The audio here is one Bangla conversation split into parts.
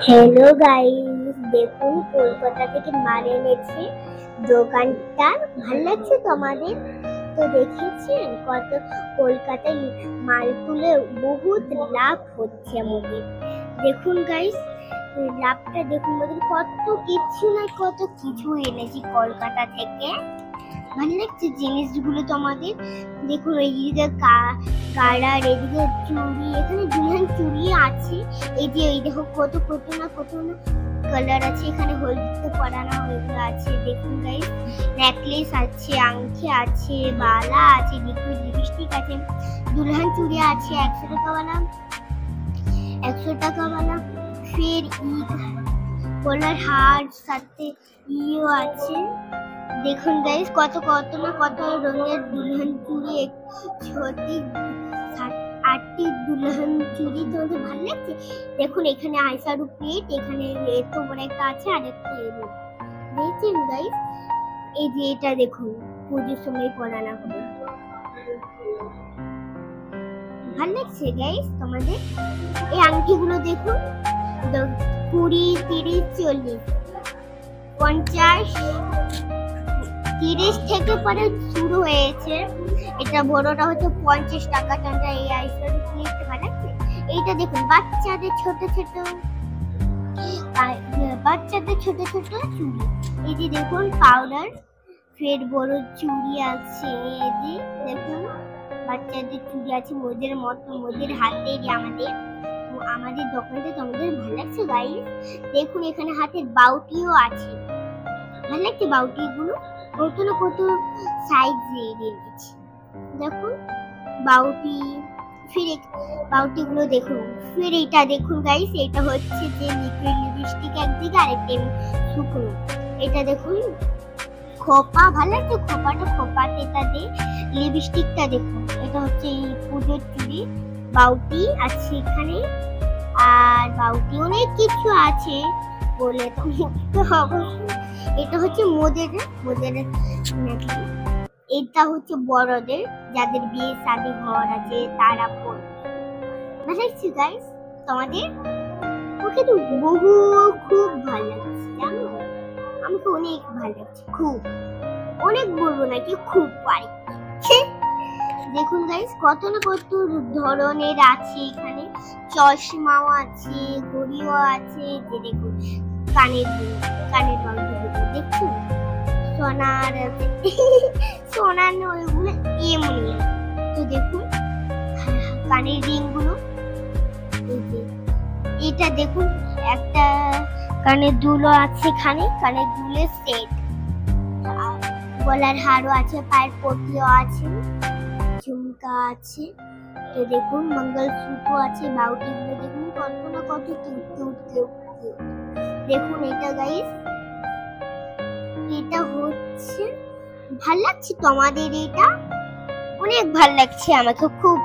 হ্যালো গাইস, দেখুন কলকাতা থেকে মাল এনেছে। দোকানটা ভালো লাগছে তোমাদের? তো দেখেছেন কত কলকাতায় মাল তুলে বহুত লাভ হচ্ছে আমাদের। দেখুন গাইস, লাভটা দেখুন, ওদের কত কিছু না কত কিছু এনেছি কলকাতা থেকে। ভালো লাগছে জিনিসগুলো তোমাদের? দেখুন এইদিকে কালার, এদিকে চুড়ি, এখানে দুলহান চুড়ি আছে। এই যে এই দেখো কত কত না কালার আছে, এখানে হলদিতে পরানো ওইগুলো আছে। দেখুন গাইস, নেকলেস আছে, আংটি আছে, বালা আছে, লিপস্টিক আছে, দুলহান চুড়ি আছে 100 টাকা বালা। ফির গলার হার সাথে ইও আছে। দেখুন গাইস, কত কত না কত রঙের দুলহান চুড়ি, ছোটি 8টি দুলহান চুড়ি। তোমাদের ভালো লাগছে? দেখুন এখানে আইশ্যাডো প্লেট, এখানে এত বড় একটা আছে, আর একটা দেখছেন গাইস? এই যে এটা দেখুন, পুজোর সময় পরানো হবে। ভালো লাগছে গাইস তোমাদের? এই আংটিগুলো দেখুন, 20, 30, 40, 50, 30 থেকে পরে শুরু হয়েছে। এটা বড়টা হচ্ছে 50 টাকা। এই আইশ্যাডো প্লেট ভালো লাগছে? এইটা দেখুন, বাচ্চাদের ছোট ছোট চুড়ি। এই যে দেখুন পাউডার, ফের বড় চুড়ি আছে। এই যে দেখুন বাচ্চাদের চুড়ি আছে, মোদের মতো, মোদের হাতের। আমাদের দোকানটা তোমাদের ভালো লাগছে গাইস? দেখুন এখানে হাতের বাউটিও আছে। ভালো লাগছে বাউটি গুলো? কত না কত সাইজ দিয়ে দিয়েছি। দেখুন বাউটি, ফির বাউটি গুলো দেখুন। ফির এটা দেখুন গাইস, এটা হচ্ছে যে লিকুইড লিপস্টিক একদিকে, আরেকটা শুকনো। এটা দেখুন খোপা। ভালো লাগছে খোপাতে এটা দিয়ে লিপস্টিকটা দেখুন। এটা হচ্ছে এই পুজোর চুড়ি। বাউটি আছে এখানে, আর বাউটি অনেক কিছু আছে বলে তো হবে। এটা হচ্ছে মোদের এটা হচ্ছে বড়দের, যাদের বিয়ে শাদী ঘর আছে তারা পড়বে। ভালো লাগছে গাইস তোমাদের? ওকে তো খুব ভালো লাগছে, জানো? আমাকে অনেক ভালো লাগছে, খুব। অনেক বলবো নাকি, খুব পারি। দেখুন গাইস, কত না কত ধরনের আছে এখানে। চশমাও আছে, ঘড়িও আছে। যে দেখুন কানের বাংলা দেখুন, সোনার ওইগুলো এমনি। তো দেখুন কানের রিং গুলো। এটা দেখুন একটা কানের দুলও আছে, এখানে কানের দুলের সেট, গলার হারও আছে, পায়ের পটিও আছে, ঝুমকা আছে। তো দেখুন মঙ্গলসূত্র আছে, বাউটি গুলো দেখুন কত না কত কিউট। দেখুন এটা গাইস, এটা হচ্ছে ভাল লাগছে তোমাদের? এটা অনেক ভাল লাগছে আমাকে খুব।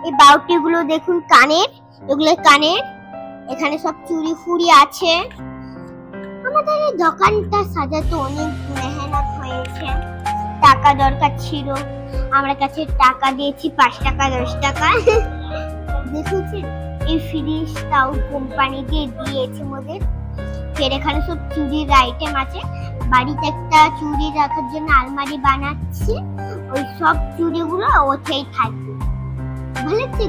এই বাউটি গুলো দেখুন কানের, এগুলো কানের। এখানে সব চুড়ি ফুড়ি আছে। আমাদের এই দোকানটা সাজাতে অনেক মেহনত হয়েছে। টাকা দরকার ছিল, আমার কাছে টাকা দিয়েছি 5 টাকা 10 টাকা। দেখেছেন এই ফ্রিজটাও কোম্পানি দিয়ে দিয়েছে মোদের। ফের এখানে সব চুড়ির আইটেম আছে। বাড়িতে একটা চুড়ি রাখার জন্য আলমারি বানাচ্ছি, ওই সব চুড়িগুলো ওতেই থাকবে। ভালো লাগছে।